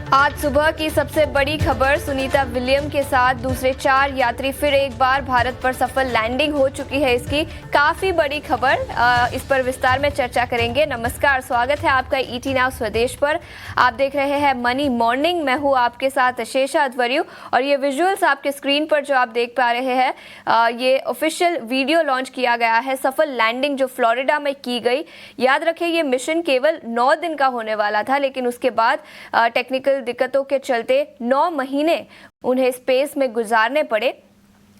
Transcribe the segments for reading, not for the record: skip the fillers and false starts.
आज सुबह की सबसे बड़ी खबर, सुनीता विलियम के साथ दूसरे 4 यात्री फिर एक बार भारत पर सफल लैंडिंग हो चुकी है। इसकी काफी बड़ी खबर, इस पर विस्तार में चर्चा करेंगे। नमस्कार, स्वागत है आपका ईटी नाउ स्वदेश पर। आप देख रहे हैं मनी मॉर्निंग। मैं हूं आपके साथ शेषा अध्वर्यु और ये विजुअल्स आपके स्क्रीन पर जो आप देख पा रहे हैं, ये ऑफिशियल वीडियो लॉन्च किया गया है। सफल लैंडिंग जो फ्लोरिडा में की गई। याद रखें, ये मिशन केवल 9 दिन का होने वाला था, लेकिन उसके बाद टेक्निकल दिक्कतों के चलते 9 महीने उन्हें स्पेस में गुजारने पड़े।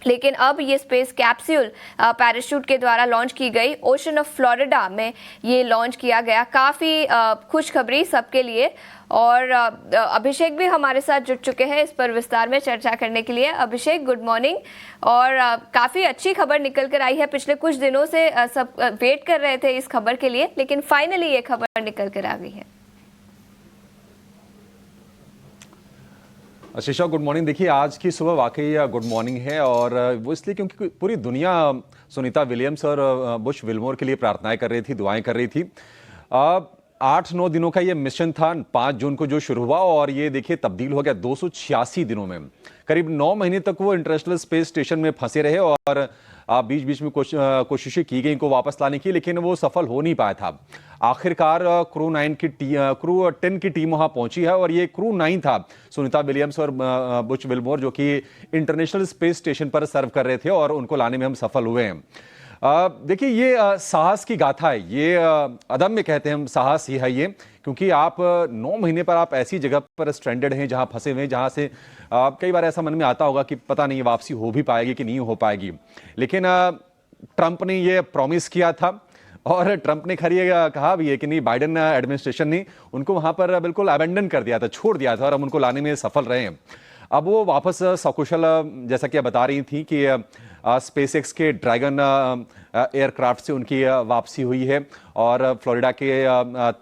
लेकिन अब ये स्पेस कैप्सूल पैराशूट के द्वारा लॉन्च की गई। ओशन ऑफ फ्लोरिडा में ये लॉन्च किया गया। काफ़ी खुशखबरी सबके लिए। और अभिषेक भी हमारे साथ जुड़ चुके हैं इस पर विस्तार में चर्चा करने के लिए। अभिषेक, गुड मॉर्निंग। और काफ़ी अच्छी खबर निकल कर आई है। पिछले कुछ दिनों से सब वेट कर रहे थे इस खबर के लिए, लेकिन फाइनली ये खबर निकल कर आ गई है। शिशा, गुड मॉर्निंग। देखिए, आज की सुबह वाकई गुड मॉर्निंग है, और वो इसलिए क्योंकि पूरी दुनिया सुनीता विलियम्स और बुश विल्मोर के लिए प्रार्थनाएं कर रही थी, दुआएं कर रही थी। 8-9 दिनों का ये मिशन था। 5 जून को जो शुरू हुआ और ये देखिए तब्दील हो गया 286 दिनों में। करीब 9 महीने तक वो इंटरनेशनल स्पेस स्टेशन में फंसे रहे और बीच बीच में कोशिशें की गई इनको वापस लाने की, लेकिन वो सफल हो नहीं पाया था। आखिरकार क्रू 10 की टीम वहां पहुंची है और ये क्रू 9 था। सुनीता विलियम्स और बुश विल्मोर जो कि इंटरनेशनल स्पेस स्टेशन पर सर्व कर रहे थे, और उनको लाने में हम सफल हुए हैं। देखिए, ये साहस की गाथा है। ये अदम्य कहते हैं हम, साहस ही है ये, क्योंकि आप 9 महीने पर आप ऐसी जगह पर स्ट्रैंडेड हैं जहां फंसे हुए हैं, जहां से कई बार ऐसा मन में आता होगा कि पता नहीं वापसी हो भी पाएगी कि नहीं हो पाएगी। लेकिन ट्रंप ने ये प्रॉमिस किया था, और ट्रंप ने खरी कहा भी है कि नहीं, बाइडेन एडमिनिस्ट्रेशन ने उनको वहां पर बिल्कुल अबेंडन कर दिया था, छोड़ दिया था, और हम उनको लाने में सफल रहे हैं। अब वो वापस सकुशल, जैसा कि आप बता रही थी कि स्पेसएक्स के ड्रैगन एयरक्राफ्ट से उनकी वापसी हुई है, और फ्लोरिडा के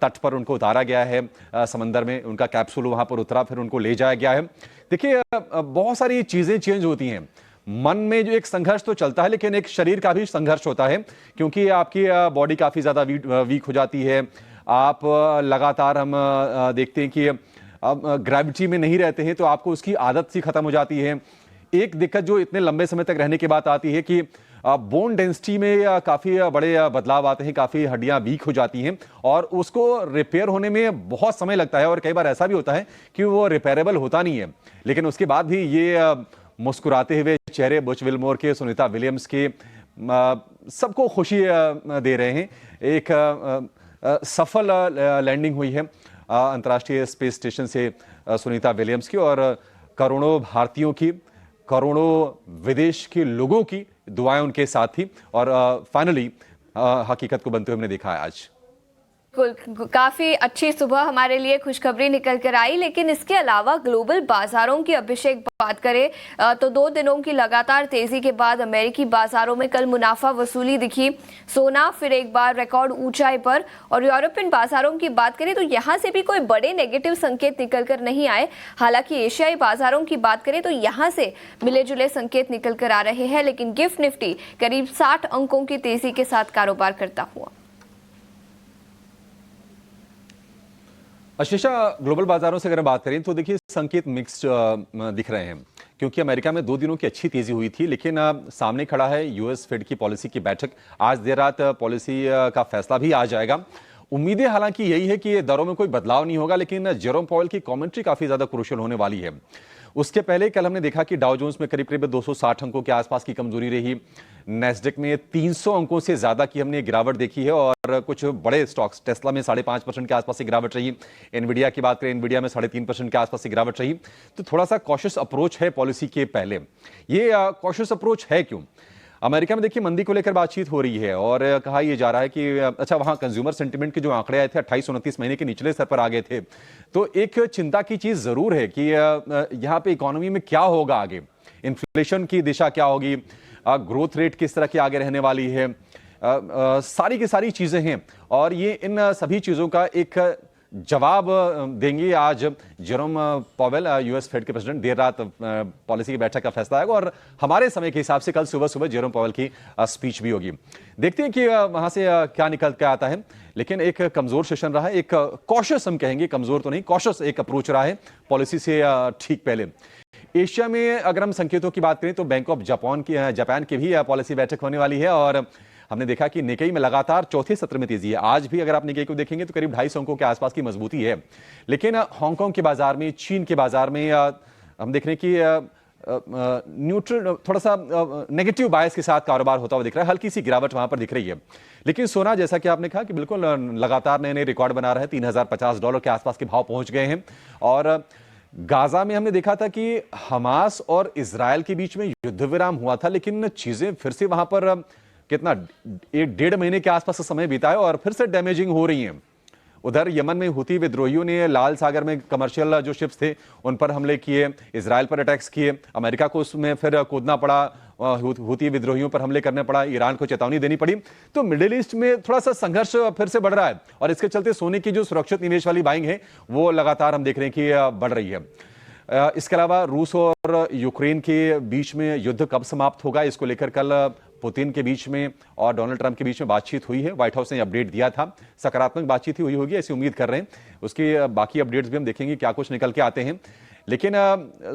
तट पर उनको उतारा गया है। समंदर में उनका कैप्सूल वहां पर उतरा, फिर उनको ले जाया गया है। देखिए, बहुत सारी चीजें चेंज होती हैं। मन में जो एक संघर्ष तो चलता है, लेकिन एक शरीर का भी संघर्ष होता है, क्योंकि आपकी बॉडी काफी ज्यादा वीक हो जाती है। आप लगातार, हम देखते हैं कि अब ग्रेविटी में नहीं रहते हैं, तो आपको उसकी आदत सी खत्म हो जाती है। एक दिक्कत जो इतने लंबे समय तक रहने के बाद आती है कि बोन डेंसिटी में काफी बड़े बदलाव आते हैं, काफी हड्डियां वीक हो जाती हैं, और उसको रिपेयर होने में बहुत समय लगता है, और कई बार ऐसा भी होता है कि वो रिपेयरेबल होता नहीं है। लेकिन उसके बाद भी ये मुस्कुराते हुए चेहरे बुश विल्मोर के, सुनीता विलियम्स के, सबको खुशी दे रहे हैं। एक सफल लैंडिंग हुई है अंतर्राष्ट्रीय स्पेस स्टेशन से सुनीता विलियम्स की, और करोड़ों भारतीयों की, करोड़ों विदेश के लोगों की दुआएं उनके साथ थी, और फाइनली हकीकत को बनते हुए हमने देखा है आज। काफी अच्छी सुबह हमारे लिए खुशखबरी निकल कर आई। लेकिन इसके अलावा ग्लोबल बाजारों की अभिषेक बात करें तो 2 दिनों की लगातार तेजी के बाद अमेरिकी बाजारों में कल मुनाफा वसूली दिखी। सोना फिर एक बार रिकॉर्ड ऊंचाई पर, और यूरोपियन बाजारों की बात करें तो यहां से भी कोई बड़े नेगेटिव संकेत निकल कर नहीं आए। हालांकि एशियाई बाजारों की बात करें तो यहां से मिले जुले संकेत निकल कर आ रहे हैं, लेकिन गिफ्ट निफ्टी करीब 60 अंकों की तेजी के साथ कारोबार करता हुआ। शिशा, ग्लोबल बाजारों से अगर बात करें तो देखिए संकेत मिक्स्ड दिख रहे हैं, क्योंकि अमेरिका में 2 दिनों की अच्छी तेजी हुई थी, लेकिन सामने खड़ा है यूएस फेड की पॉलिसी की बैठक। आज देर रात पॉलिसी का फैसला भी आ जाएगा। उम्मीदें हालांकि यही है कि दरों में कोई बदलाव नहीं होगा, लेकिन जेरोम पॉवेल की कमेंट्री काफी ज्यादा क्रूशियल होने वाली है। उसके पहले कल हमने देखा कि डाउ जोन्स में करीब करीब 260 अंकों के आसपास की कमजोरी रही। नैस्डैक में 300 अंकों से ज्यादा की हमने गिरावट देखी है, और कुछ बड़े स्टॉक्स, टेस्ला में 5.5% के आसपास की गिरावट रही। एनवीडिया की बात करें, एनवीडिया में 3.5% के आसपास की गिरावट रही। तो थोड़ा सा कॉशियस अप्रोच है पॉलिसी के पहले। ये कॉशियस अप्रोच है क्यों? अमेरिका में देखिए मंदी को लेकर बातचीत हो रही है, और कहा यह जा रहा है कि अच्छा, वहां कंज्यूमर सेंटिमेंट के जो आंकड़े आए थे 28-29 महीने के निचले स्तर पर आ गए थे। तो एक चिंता की चीज जरूर है कि यहां पे इकोनॉमी में क्या होगा आगे, इन्फ्लेशन की दिशा क्या होगी, ग्रोथ रेट किस तरह की आगे रहने वाली है, सारी की सारी चीजें हैं, और ये इन सभी चीजों का एक जवाब देंगी। आज जेरोम पॉवेल, यूएस फेड के प्रेसिडेंट, देर रात पॉलिसी की बैठक का फैसला आएगा और हमारे समय के हिसाब से कल सुबह सुबह जेरोम पॉवेल की स्पीच भी होगी। देखते हैं कि वहां से क्या निकल के आता है। लेकिन एक कमजोर सेशन रहा है, एक कॉशियस, हम कहेंगे, कमजोर तो नहीं, कॉशियस एक अप्रोच रहा है पॉलिसी से ठीक पहले। एशिया में अगर हम संकेतों की बात करें तो बैंक ऑफ जापान की भी पॉलिसी बैठक होने वाली है और हमने देखा कि निकेई में लगातार चौथे सत्र में तेजी है। आज भी अगर आप निकेई को देखेंगे तो करीब 250 अंकों के आसपास की मजबूती है। लेकिन हांगकांग के बाजार में, चीन के बाजार में हम देख रहे हैं कि न्यूट्रल, थोड़ा सा नेगेटिव बायस के साथ कारोबार होता हुआ दिख रहा है। हल्की सी गिरावट वहां पर दिख रही है। लेकिन सोना, जैसा कि आपने कहा, कि बिल्कुल लगातार नए नए रिकॉर्ड बना रहा है। $3050 के आसपास के भाव पहुंच गए हैं। और गाजा में हमने देखा था कि हमास और इजरायल के बीच में युद्ध विराम हुआ था, लेकिन चीजें फिर से वहां पर कितना 1-1.5 महीने के आसपास समय बीता है और फिर से डैमेजिंग हो रही हैं। उधर यमन में हुती विद्रोहियों ने लाल सागर में कमर्शियल जो शिप्स थे उन पर हमले किए, इजराइल पर अटैक्स किए, अमेरिका को उसमें फिर कूदना पड़ा, हुती विद्रोहियों पर हमले करने पड़ा, ईरान को चेतावनी देनी पड़ी। तो मिडिल ईस्ट में थोड़ा सा संघर्ष फिर से बढ़ रहा है और इसके चलते सोने की जो सुरक्षित निवेश वाली बाइंग है वो लगातार हम देख रहे हैं कि बढ़ रही है। इसके अलावा रूस और यूक्रेन के बीच में युद्ध कब समाप्त होगा, इसको लेकर कल पुतिन के बीच में और डोनाल्ड ट्रंप के बीच में बातचीत हुई है। व्हाइट हाउस ने अपडेट दिया था, सकारात्मक बातचीत ही हुई होगी ऐसी उम्मीद कर रहे हैं। उसकी बाकी अपडेट्स भी हम देखेंगे क्या कुछ निकल के आते हैं। लेकिन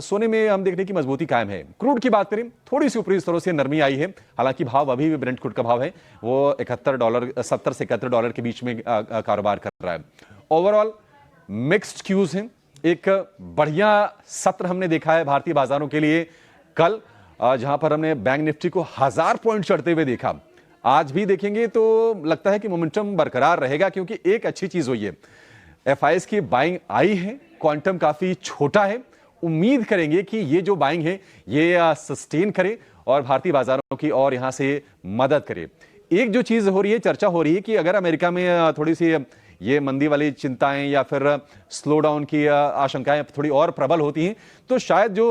सोने में हम देखने की मजबूती कायम है। क्रूड की बात करें, थोड़ी सी ऊपरी स्तरों से नरमी आई है। हालांकि भाव अभी भी ब्रेंट क्रूड का भाव है वो $71, 70 से $71 के बीच में कारोबार कर रहा है। ओवरऑल मिक्स्ड क्यूज हैं। एक बढ़िया सत्र हमने देखा है भारतीय बाजारों के लिए कल, जहां पर हमने बैंक निफ्टी को 1000 पॉइंट चढ़ते हुए देखा। आज भी देखेंगे तो लगता है कि मोमेंटम बरकरार रहेगा, क्योंकि एक अच्छी चीज हुई है, एफआईएस की बाइंग आई है, क्वांटम काफी छोटा है। उम्मीद करेंगे कि ये जो बाइंग है ये सस्टेन करे और भारतीय बाजारों की और यहां से मदद करे। एक जो चीज हो रही है, चर्चा हो रही है कि अगर अमेरिका में थोड़ी सी ये मंदी वाली चिंताएं या फिर स्लो डाउन की आशंकाएं थोड़ी और प्रबल होती हैं तो शायद जो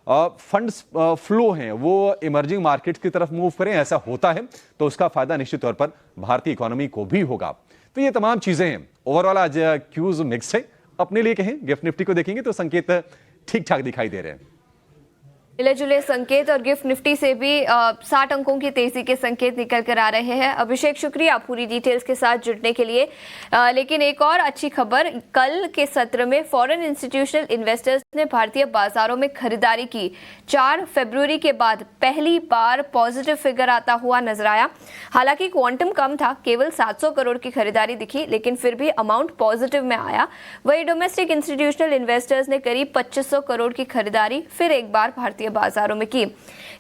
फंड्स फ्लो हैं वो इमर्जिंग मार्केट्स की तरफ मूव करें। ऐसा होता है तो उसका फायदा निश्चित तौर पर भारतीय इकोनॉमी को भी होगा। तो ये तमाम चीजें हैं। ओवरऑल आज क्यूज मिक्स है। अपने लिए कहें, गिफ्ट निफ्टी को देखेंगे तो संकेत ठीक ठाक दिखाई दे रहे हैं। मिले जुले संकेत और गिफ्ट निफ्टी से भी 60 अंकों की तेजी के संकेत निकल कर आ रहे हैं। अभिषेक, शुक्रिया पूरी डिटेल्स के साथ जुड़ने के लिए। लेकिन एक और अच्छी खबर, कल के सत्र में फॉरेन इंस्टीट्यूशनल इन्वेस्टर्स ने भारतीय बाजारों में खरीदारी की। 4 फरवरी के बाद पहली बार पॉजिटिव फिगर आता हुआ नजर आया। हालांकि क्वांटम कम था, केवल 700 करोड़ की खरीदारी दिखी, लेकिन फिर भी अमाउंट पॉजिटिव में आया। वही डोमेस्टिक इंस्टीट्यूशनल इन्वेस्टर्स ने करीब 2500 करोड़ की खरीदारी फिर एक बार भारतीय बाजारों में की।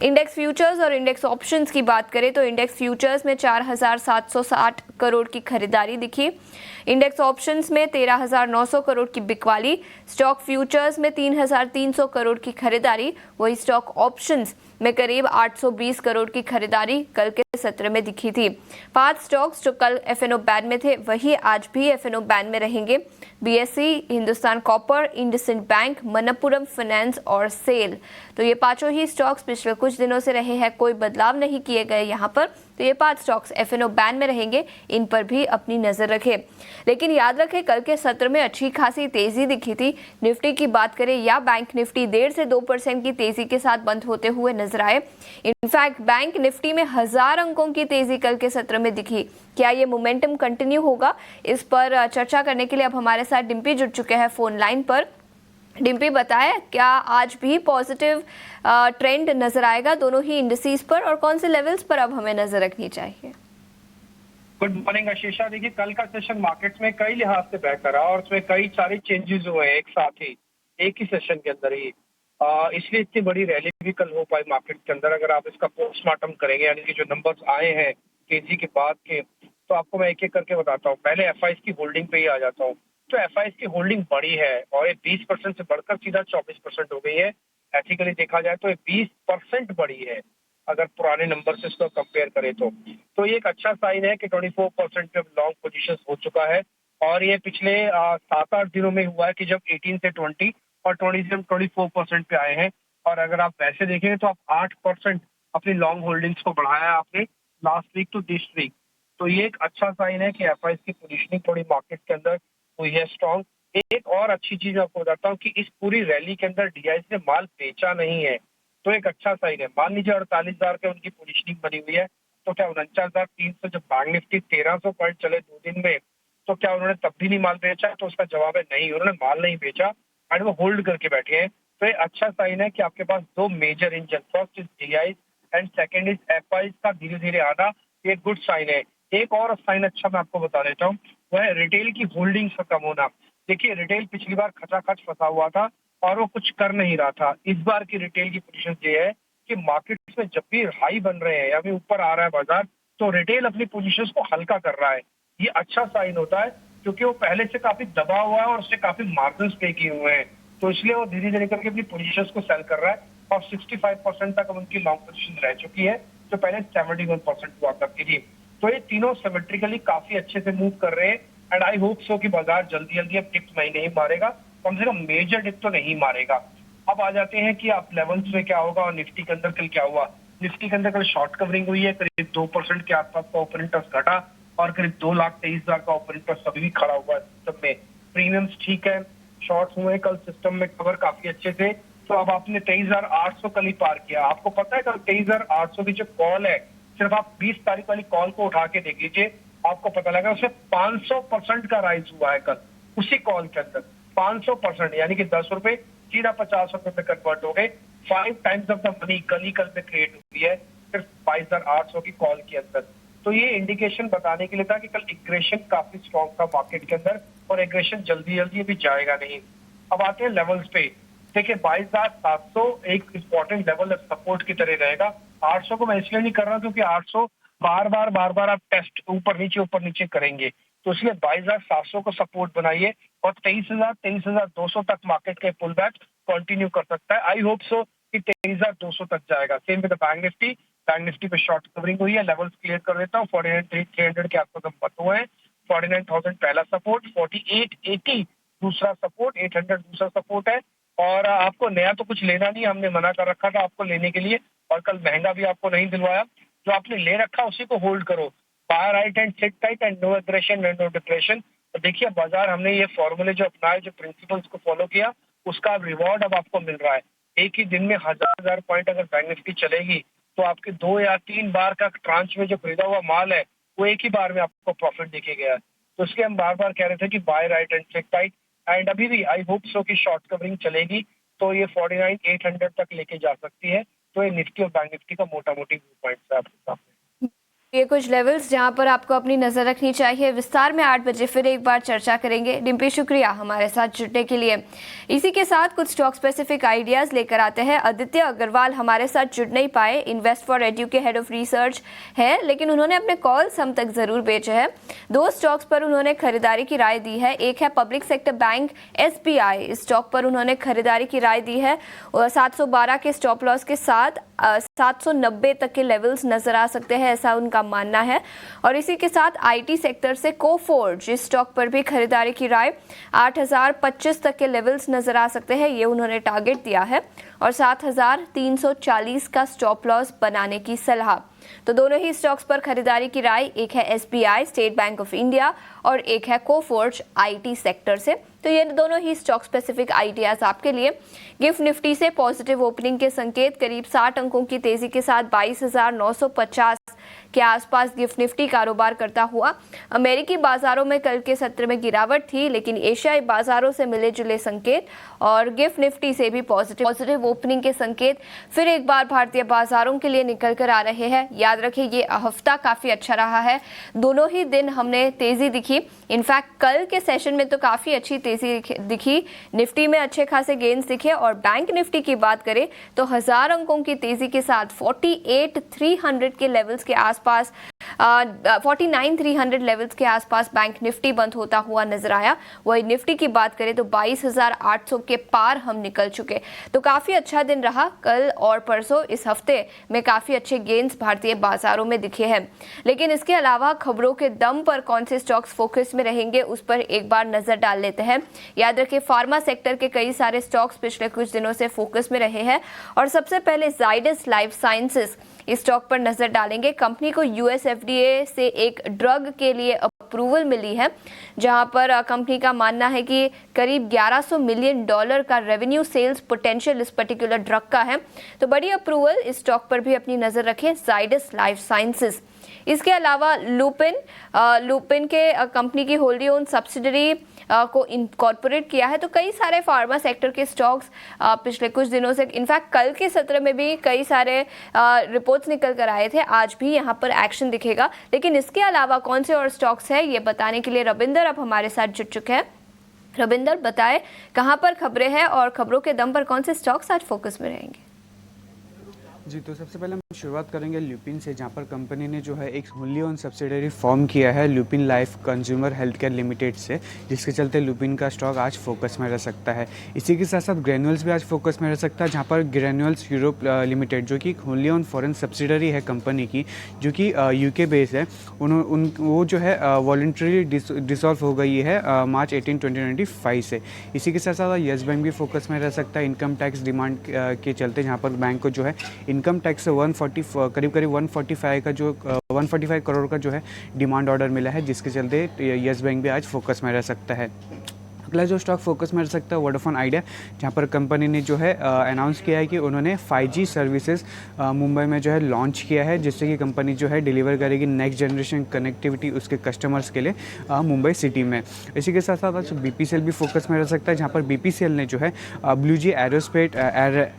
इंडेक्स फ्यूचर्स और इंडेक्स ऑप्शंस की बात करें तो इंडेक्स फ्यूचर्स में 4760 करोड़ की खरीदारी दिखी, इंडेक्स ऑप्शंस में 13900 करोड़ की बिकवाली, स्टॉक फ्यूचर्स में 3300 करोड़ की खरीदारी, वही स्टॉक ऑप्शंस में करीब 820 करोड़ की खरीदारी कल के सत्र में दिखी थी। 5 स्टॉक्स जो कल एफएनओ बैन में थे वही आज भी एफएनओ बैन में रहेंगे। BSE, Hindustan copper, IndusInd bank, Manappuram finance और सेल। तो ये पांचों ही स्टॉक्स पिछले कुछ दिनों से रहे हैं, कोई बदलाव नहीं किए गए यहाँ पर। तो ये 5 स्टॉक्स एफएनओ बैन में रहेंगे, इन पर भी अपनी नजर रखें। लेकिन याद रखें, कल के सत्र में अच्छी खासी तेजी दिखी थी। निफ्टी की बात करें या बैंक निफ्टी 1.5 से 2% की तेजी के साथ बंद होते हुए नजर आए। इनफैक्ट बैंक निफ्टी में 1000 अंकों की तेजी कल के सत्र में दिखी। क्या ये मोमेंटम कंटिन्यू होगा, इस पर चर्चा करने के लिए अब हमारे साथ डिम्पी जुड़ चुके हैं फोन लाइन पर। डिम्पी, बताएं, क्या आज भी पॉजिटिव ट्रेंड नजर आएगा दोनों ही इंडिसेस पर, और कौन से लेवल्स पर अब हमें नजर रखनी चाहिए? Good morning Ashisha. देखिए, कल का सेशन मार्केट्स में कई लिहाज से बेहतर रहा और उसमें कई सारे चेंजेस हुए हैं एक साथ ही, एक ही सेशन के अंदर ही। इसलिए इतनी बड़ी रैली भी कल हो पाई मार्केट के अंदर। अगर आप इसका पोस्टमार्टम करेंगे, यानी कि जो नंबर्स आए हैं तेजी के बाद के, तो आपको मैं एक एक करके बताता हूँ। पहले एफआईएस की होल्डिंग पे ही आ जाता हूँ। तो एफआईएस की होल्डिंग बढ़ी है और ये 20% से बढ़कर सीधा 24% हो गई है। एथिकली देखा जाए तो ये 20% बढ़ी है अगर पुराने नंबर से इसको कंपेयर करें तो ये एक अच्छा साइन है कि 24% पे लॉन्ग पोजीशन हो चुका है। और ये पिछले 7-8 दिनों में हुआ है कि जब 18 से 20 और 20 से 24% पे आए हैं। और अगर आप वैसे देखेंगे तो आप 8% अपनी लॉन्ग होल्डिंग्स को बढ़ाया आपने last week to this week. तो ये एक अच्छा साइन है कि एफआईएस की पोजीशनिंग थोड़ी मार्केट के अंदर हुई है स्ट्रॉन्ग। एक और अच्छी चीज मैं आपको बताता हूँ कि इस पूरी रैली के अंदर डीआईजी ने माल बेचा नहीं है, तो एक अच्छा साइन है। मान लीजिए 48,000 के उनकी पोजीशनिंग बनी हुई है, तो क्या 49,300 जब बैंक निफ्टी 1300 पॉइंट चले 2 दिन में, तो क्या उन्होंने तब भी नहीं माल बेचा? तो उसका जवाब है नहीं, उन्होंने माल नहीं बेचा एंड वो होल्ड करके बैठे हैं। तो ये अच्छा साइन है कि आपके पास दो major engine, first is DI and second is FI का धीरे धीरे आना, ये गुड साइन है। एक और साइन अच्छा मैं आपको बता देता हूँ, वह है रिटेल की होल्डिंग्स का कम होना। देखिए रिटेल पिछली बार खचाखच फंसा हुआ था और वो कुछ कर नहीं रहा था। इस बार की रिटेल की पोजीशन ये है कि मार्केट्स में जब भी हाई बन रहे हैं या फिर ऊपर आ रहा है बाजार, तो रिटेल अपनी पोजीशंस को हल्का कर रहा है। ये अच्छा साइन होता है क्योंकि वो पहले से काफी दबा हुआ है और उससे काफी मार्जिन पे किए हुए हैं, तो इसलिए वो धीरे धीरे करके अपनी पोजीशंस को सेल कर रहा है और 65% तक उनकी लॉन्ग पोजीशन रह चुकी है, जो पहले 71% हुआ करती थी। तो ये तीनों सिमेट्रिकली काफी अच्छे से मूव कर रहे हैं एंड आई होप सो कि बाजार जल्दी जल्दी अब डिप नहीं मारेगा, कम से कम मेजर डिप तो नहीं मारेगा। अब आ जाते हैं कि आप लेवल्स में क्या होगा और निफ्टी के अंदर कल क्या हुआ। निफ्टी के अंदर कल शॉर्ट कवरिंग हुई है, करीब 2% के आसपास का ओपन इंटरेस्ट घटा और करीब 2,23,000 का ओपन इंटरेस्ट अभी भी खड़ा हुआ है सिस्टम में। प्रीमियम्स ठीक है, शॉर्ट्स हुए कल सिस्टम में कवर काफी अच्छे से। तो अब आपने 23,800 कल ही पार किया। आपको पता है कल 23,800 की जो कॉल है, सिर्फ आप 20 तारीख वाली कॉल को उठा के देख लीजिए, आपको पता लगा उसमें 500% का राइज हुआ है कल उसी कॉल के अंदर। 500% यानी कि 10 रुपए सीधा 50 रुपए में कन्वर्ट हो गए। 5 टाइम्स ऑफ द मनी कल ही कल में क्रिएट हुई है सिर्फ 22,800 की कॉल के अंदर। तो ये इंडिकेशन बताने के लिए था कि कल एग्रेशन काफी स्ट्रॉन्ग था मार्केट के अंदर और एग्रेशन जल्दी जल्दी अभी जाएगा नहीं। अब आते हैं लेवल्स पे। देखिए 22,700 एक इंपॉर्टेंट लेवल सपोर्ट की तरह रहेगा। 800 को मैं इसलिए नहीं कर रहा क्योंकि 800 बार बार आप टेस्ट ऊपर नीचे करेंगे, तो इसलिए 22,700 को सपोर्ट बनाइए और 23,200 तक मार्केट के पुल बैक कंटिन्यू कर सकता है। आई होप सो कि 23,200 तक जाएगा। Same with bank Nifty. Bank Nifty पे शॉर्ट कवरिंग हुई है, लेवल्स क्लियर कर देता हूँ। 49,300 के आसपास हम बत हुए हैं। 49,000 पहला सपोर्ट, 4880 दूसरा सपोर्ट, 800 दूसरा सपोर्ट है। और आपको नया तो कुछ लेना नहीं, हमने मना कर रखा था आपको लेने के लिए और कल महंगा भी आपको नहीं दिलवाया। जो आपने ले रखा उसी को होल्ड करो। Buy right and sit tight and no aggression and no depression. तो देखिए बाजार हमने ये फॉर्मूले जो अपनाए, जो प्रिंसिपल्स को फॉलो किया, उसका रिवॉर्ड अब आपको मिल रहा है। एक ही दिन में 1000 पॉइंट अगर बैंक निफ्टी चलेगी तो आपके 2 या 3 बार का ट्रांच में जो खरीदा हुआ माल है वो एक ही बार में आपको प्रॉफिट दिखे गया है। तो इसलिए हम बार बार कह रहे थे कि buy right and sit tight and अभी भी आई होप सो की शॉर्ट कवरिंग चलेगी तो ये 49,800 तक लेके जा सकती है। तो ये निफ्टी और बैंक निफ्टी का मोटा मोटी व्यू पॉइंट है आपके सामने। ये कुछ लेवल्स जहां पर आपको अपनी नजर रखनी चाहिए। विस्तार में 8 बजे फिर एक बार चर्चा करेंगे। डिम्पी शुक्रिया हमारे साथ जुड़ने के लिए। इसी के साथ कुछ स्टॉक स्पेसिफिक आइडियाज लेकर आते हैं। आदित्य अग्रवाल हमारे साथ जुड़ नहीं पाए, इन्वेस्ट फॉर एड्यू के हेड ऑफ रिसर्च है, लेकिन उन्होंने अपने कॉल्स हम तक जरूर बेचे हैं। 2 स्टॉक्स पर उन्होंने खरीदारी की राय दी है। एक है पब्लिक सेक्टर बैंक SBI, इस स्टॉक पर उन्होंने खरीदारी की राय दी है। 712 के स्टॉप लॉस के साथ 790 तक के लेवल्स नजर आ सकते हैं, ऐसा उनका मानना है। और इसी के साथ IT सेक्टर से कोफोर्ज, इस स्टॉक पर भी खरीदारी की राय 8,025 तक के लेवल्स नजर आ सकते हैं, ये उन्होंने टारगेट दिया है। और 7,340 का स्टॉप लॉस बनाने की सलाह। तो दोनों ही स्टॉक्स पर खरीदारी की राय, एक है SBI state bank of India और एक है कोफोर्ज IT सेक्टर से। तो ये दोनों ही स्टॉक स्पेसिफिक आइडियाज आपके लिए। गिफ्ट निफ्टी से पॉजिटिव ओपनिंग के संकेत, करीब 60 अंकों की तेजी के साथ 22,950 के आसपास गिफ्ट निफ्टी कारोबार करता हुआ। अमेरिकी बाजारों में कल के सत्र में गिरावट थी, लेकिन एशियाई बाजारों से मिले जुले संकेत और गिफ्ट निफ्टी से भी पॉजिटिव ओपनिंग के संकेत फिर एक बार भारतीय बाजारों के लिए निकल कर आ रहे हैं। याद रखिए ये हफ्ता काफी अच्छा रहा है, दोनों ही दिन हमने तेजी दिखी। इनफैक्ट कल के सेशन में तो काफी अच्छी तेजी दिखी, निफ्टी में अच्छे खासे गेन्स दिखे। और बैंक निफ्टी की बात करें तो 1000 अंकों की तेजी के साथ 48,300 के लेवल्स के आसपास 49,300 लेवल्स के आसपास बैंक निफ्टी बंद होता हुआ नजर आया। वही निफ्टी की बात करें तो 22,800 के पार हम निकल चुके। तो काफी अच्छा दिन रहा कल और परसों। इस हफ्ते में काफी अच्छे गेन्स भारतीय बाजारों में दिखे हैं। लेकिन इसके अलावा खबरों के दम पर कौन से स्टॉक्स फोकस में रहेंगे उस पर एक बार नजर डाल लेते हैं। याद रखिए फार्मा सेक्टर के कई सारे स्टॉक्स पिछले कुछ दिनों से फोकस में रहे हैं और सबसे पहले जाइडस लाइफ साइंसेस इस स्टॉक पर नजर डालेंगे। कंपनी को US FDA से एक ड्रग के लिए अप्रूवल मिली है, जहां पर कंपनी का मानना है कि करीब $1100 मिलियन का रेवेन्यू सेल्स पोटेंशियल इस पर्टिकुलर ड्रग का है। तो बड़ी अप्रूवल, इस स्टॉक पर भी अपनी नजर रखें। जाइडस लाइफ साइंसेस, इसके अलावा लुपिन के कंपनी की होल्डी ओन सब्सिडरी को इनकॉर्पोरेट किया है। तो कई सारे फार्मा सेक्टर के स्टॉक्स पिछले कुछ दिनों से, इनफैक्ट कल के सत्र में भी कई सारे रिपोर्ट्स निकल कर आए थे, आज भी यहाँ पर एक्शन दिखेगा। लेकिन इसके अलावा कौन से और स्टॉक्स हैं, ये बताने के लिए रविंदर अब हमारे साथ जुड़ चुके हैं। रविंदर, बताएं कहाँ पर खबरें हैं और खबरों के दम पर कौन से स्टॉक्स आज फोकस में रहेंगे? जी, तो सबसे पहले हम शुरुआत करेंगे ल्यूपिन से, जहाँ पर कंपनी ने जो है एक होल्ली ओन सब्सिडरी फॉर्म किया है lupin life consumer health care limited से, जिसके चलते ल्यूपिन का स्टॉक आज फोकस में रह सकता है। इसी के साथ साथ ग्रेन्यूल्स भी आज फोकस में रह सकता है, जहाँ पर ग्रेन्यूल्स यूरोप लिमिटेड, जो कि एक होल्ली ओन फॉरेन सब्सिडरी है कंपनी की, जो कि यूके बेस है, वो जो है वॉलंटरी डिसॉल्व हो गई है मार्च 18, 2025 से। इसी के साथ साथ येस बैंक भी फोकस में रह सकता है इनकम टैक्स डिमांड के चलते, जहाँ पर बैंक को जो है इनकम टैक्स से करीब 145 करोड़ का जो है डिमांड ऑर्डर मिला है, जिसके चलते येस बैंक भी आज फोकस में रह सकता है। अगला जो स्टॉक फोकस में रह सकता है वोडाफोन आइडिया, जहाँ पर कंपनी ने जो है अनाउंस किया है कि उन्होंने 5G सर्विसेज मुंबई में जो है लॉन्च किया है, जिससे कि कंपनी जो है डिलीवर करेगी नेक्स्ट जनरेशन कनेक्टिविटी उसके कस्टमर्स के लिए मुंबई सिटी में। इसी के साथ साथ आज BPCL भी फोकस में रह सकता है, जहाँ पर BPCL ने जो है ब्लू जी एरोस्पेस,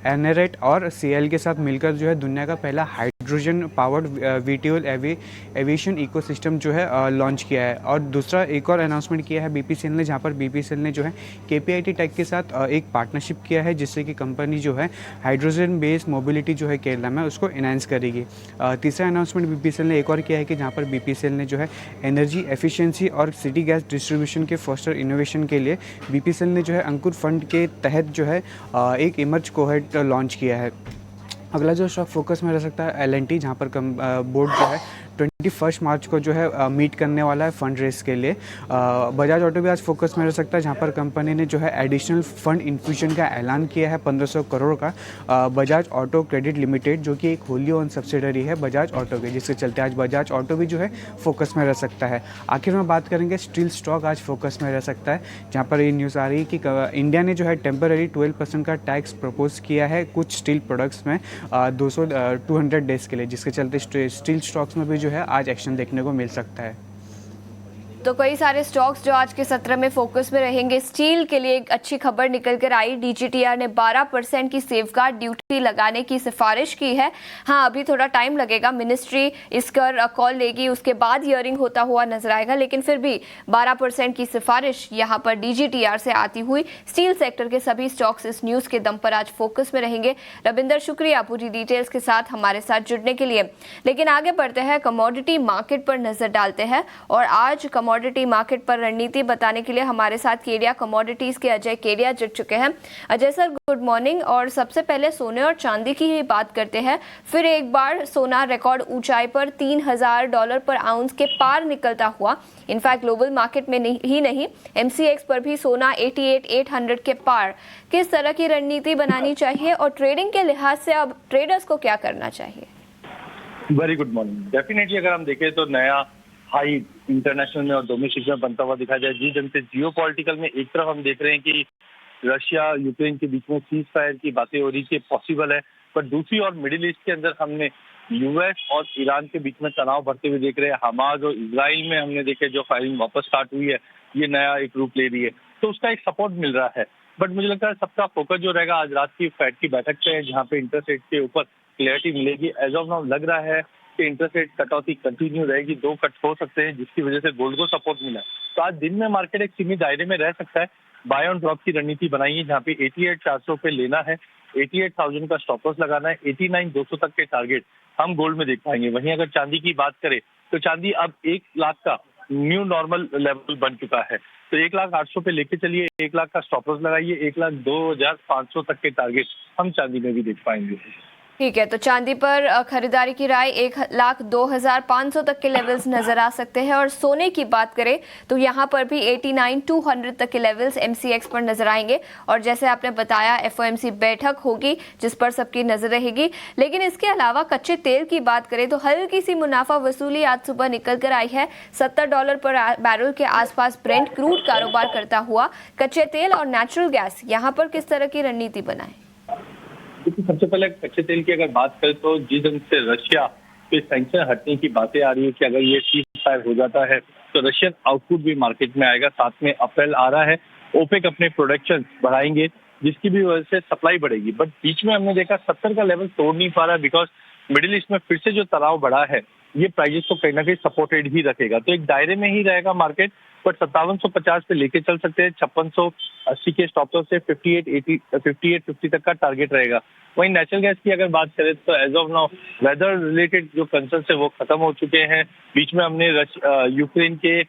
एनरेट और CL के साथ मिलकर जो है दुनिया का पहला hydrogen powered VTOL aviation ecosystem जो है लॉन्च किया है। और दूसरा एक और अनाउंसमेंट किया है BPCL ने, जहाँ पर BPCL ने जो है KPIT टेक के साथ एक पार्टनरशिप किया है, जिससे कि कंपनी जो है हाइड्रोजन बेस्ड मोबिलिटी जो है केरला में उसको एनहांस करेगी। तीसरा अनाउंसमेंट BPCL ने एक और किया है कि जहाँ पर BPCL ने जो है एनर्जी एफिशिएंसी और सिटी गैस डिस्ट्रीब्यूशन के फोस्टर इनोवेशन के लिए BPCL ने जो है अंकुर फंड के तहत जो है एक इमर्ज कोहेट लॉन्च किया है। अगला जो स्टॉक फोकस में रह सकता है L&T, जहाँ पर बोर्ड जो है 21 मार्च को जो है मीट करने वाला है फंड रेस के लिए। बजाज ऑटो भी आज फोकस में रह सकता है, जहाँ पर कंपनी ने जो है एडिशनल फंड इन्फ्यूजन का ऐलान किया है 1500 करोड़ का बजाज ऑटो क्रेडिट लिमिटेड, जो कि एक होल्ली ओन सब्सिडरी है बजाज ऑटो की, जिसके चलते आज बजाज ऑटो भी जो है फोकस में रह सकता है। आखिर में बात करेंगे स्टील स्टॉक आज फोकस में रह सकता है, जहाँ पर ये न्यूज़ आ रही है कि इंडिया ने जो है टेम्पररी 12% का टैक्स प्रपोज किया है कुछ स्टील प्रोडक्ट्स में 200 डेज के लिए, जिसके चलते स्टील स्टॉक्स में भी जो है आज एक्शन देखने को मिल सकता है। तो कई सारे स्टॉक्स जो आज के सत्र में फोकस में रहेंगे। स्टील के लिए एक अच्छी खबर निकल कर आई, DGTR ने 12% की सेफगार्ड ड्यूटी लगाने की सिफारिश की है। हाँ, अभी थोड़ा टाइम लगेगा, मिनिस्ट्री इसका कॉल लेगी, उसके बाद हियरिंग होता हुआ नजर आएगा, लेकिन फिर भी 12% की सिफारिश यहाँ पर DGTR से आती हुई स्टील सेक्टर के सभी स्टॉक्स इस न्यूज के दम पर आज फोकस में रहेंगे। रविंदर, शुक्रिया पूरी डिटेल्स के साथ हमारे साथ जुड़ने के लिए। लेकिन आगे बढ़ते हैं, कमोडिटी मार्केट पर नजर डालते हैं और आज कमोडिटी मार्केट पर रणनीति बताने के लिए हमारे साथ केडिया कमोडिटीज के अजय केडिया जुड़ चुके हैं। Ajay sir, good morning. और सबसे पहले सोने और चांदी की ही बात करते हैं। फिर एक बार सोना रिकॉर्ड ऊंचाई पर $3000 पर आउंस के पार निकलता हुआ, इनफैक्ट ग्लोबल मार्केट में ही नहीं, MCX पर भी सोना 88,800 के पार। किस तरह की रणनीति बनानी चाहिए और ट्रेडिंग के लिहाज से अब ट्रेडर्स को क्या करना चाहिए? Very good morning. डेफिनेटली अगर हम देखें तो नया हाई इंटरनेशनल में और डोमेस्टिक में बनता हुआ दिखा जाए। जी जंग से जियोपॉलिटिकल में एक तरफ हम देख रहे हैं कि रशिया यूक्रेन के बीच में सीज फायर की बातें हो रही थी, पॉसिबल है, पर दूसरी ओर मिडिल ईस्ट के अंदर हमने US और ईरान के बीच में तनाव बढ़ते हुए देख रहे हैं। हमास और इजराइल में हमने देखे जो फायरिंग वापस स्टार्ट हुई है, ये नया एक रूप ले रही है, तो उसका एक सपोर्ट मिल रहा है। बट मुझे लगता है सबका फोकस जो रहेगा आज रात की फेड की बैठक पे है, जहाँ पे इंटरेस्ट रेट के ऊपर क्लियरिटी मिलेगी। एज ऑफ नाउ लग रहा है कि इंटरेस्ट रेट कटौती कंटिन्यू रहेगी, 2 कट हो सकते हैं, जिसकी वजह से गोल्ड को सपोर्ट मिला। तो आज दिन में मार्केट एक सीमित दायरे में रह सकता है। बाय ऑन ड्रॉप की रणनीति बनाई है, जहाँ पे 88,400 पे लेना है, 88,000 का स्टॉप लॉस लगाना है, 89,200 तक के टारगेट हम गोल्ड में देख पाएंगे। वहीं अगर चांदी की बात करें तो चांदी अब 1 लाख का न्यू नॉर्मल लेवल बन चुका है, तो 1,08,000 पे लेके चलिए, 1 लाख का स्टॉप लॉस लगाइए, 1,02,500 तक के टारगेट हम चांदी में भी देख पाएंगे। ठीक है, तो चांदी पर खरीदारी की राय 1,02,500 तक के लेवल्स नजर आ सकते हैं। और सोने की बात करें तो यहाँ पर भी 89,200 तक के लेवल्स MCX पर नजर आएंगे। और जैसे आपने बताया FOMC बैठक होगी जिस पर सबकी नजर रहेगी। लेकिन इसके अलावा कच्चे तेल की बात करें तो हल्की सी मुनाफा वसूली आज सुबह निकल कर आई है। $70 पर बैरल के आसपास ब्रेंट क्रूड कारोबार करता हुआ। कच्चे तेल और नेचुरल गैस यहाँ पर किस तरह की रणनीति बनाए? क्योंकि सबसे पहले कच्चे तेल की अगर बात करें तो जिस ढंग से रशिया पे सैंक्शन हटने की बातें आ रही है कि अगर ये सीज़फायर हो जाता है तो रशियन आउटपुट भी मार्केट में आएगा। साथ में अप्रैल आ रहा है, ओपेक अपने प्रोडक्शन बढ़ाएंगे जिसकी भी वजह से सप्लाई बढ़ेगी। बट बीच में हमने देखा 70 का लेवल तोड़ नहीं पा रहा बिकॉज मिडिल ईस्ट में फिर से जो तनाव बढ़ा है ये प्राइजेस को कहीं ना कहीं सपोर्टेड ही रखेगा। तो एक दायरे में ही रहेगा मार्केट, बट 5750 पे लेके चल सकते हैं। 5680 के स्टॉप लॉस से 5850 तक का टारगेट रहेगा। वहीं नेचुरल गैस की अगर बात करें तो as of now weather related जो कंसर्न है वो खत्म हो चुके हैं। बीच में हमने यूक्रेन के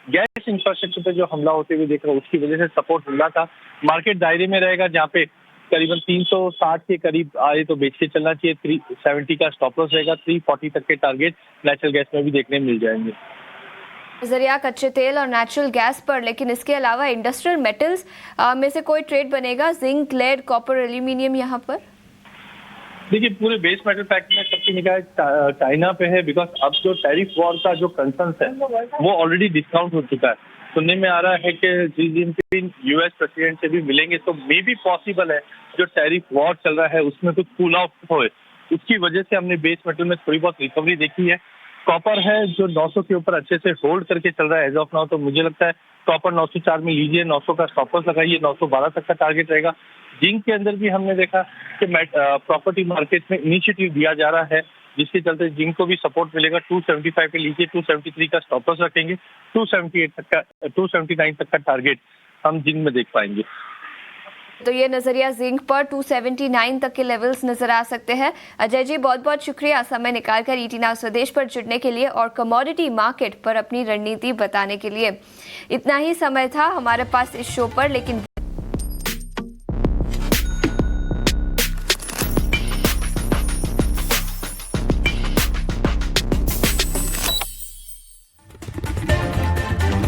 गैस इंफ्रास्ट्रक्चर पे जो हमला होते हुए देख रहा, उसकी वजह से सपोर्ट मिला था। मार्केट दायरे में रहेगा जहाँ पे करीबन 360 के करीब आए तो बेच के चलना चाहिए। 370 का स्टॉप लॉस रहेगा। 340 तक के टारगेट नेचुरल गैस में भी देखने मिल जाएंगे। नजरिया कच्चे तेल और नेचुरल गैस पर, लेकिन इसके अलावा इंडस्ट्रियल मेटल्स में से कोई ट्रेड बनेगा? जिंक, लेड, कॉपर, एल्यूमिनियम यहाँ पर? देखिए पूरे बेस मेटल पैक में सबकी निगाह चाइना पे है बिकॉज अब जो टैरिफ वॉर का जो कंसर्न है वो ऑलरेडी डिस्काउंट हो चुका है। सुनने में आ रहा है कि शी जिनपिंग US प्रेसिडेंट से भी मिलेंगे तो मे भी पॉसिबल है जो टैरिफ वॉर चल रहा है उसमें कुछ कूल ऑफ होए। उसकी वजह से हमने बेस मेटल में थोड़ी बहुत रिकवरी देखी है। कॉपर है जो 900 के ऊपर अच्छे से होल्ड करके चल रहा है एज ऑफ नाउ, तो मुझे लगता है कॉपर 904 में लीजिए, 900 का स्टॉप लॉस लगाइए, 912 तक का टारगेट रहेगा। जिंक के अंदर भी हमने देखा कि प्रॉपर्टी मार्केट में इनिशिएटिव दिया जा रहा है जिसके चलते जिंक को भी सपोर्ट मिलेगा। 275 पे लीजिए, 273 का स्टॉप लॉस रखेंगे, 279 तक का टारगेट हम जिंक में देख पाएंगे। तो ये नजरिया जिंक पर 279 तक के लेवल्स नजर आ सकते हैं। अजय जी बहुत बहुत शुक्रिया समय निकालकर ET Now स्वदेश पर जुड़ने के लिए और कमोडिटी मार्केट पर अपनी रणनीति बताने के लिए। इतना ही समय था हमारे पास इस शो पर, लेकिन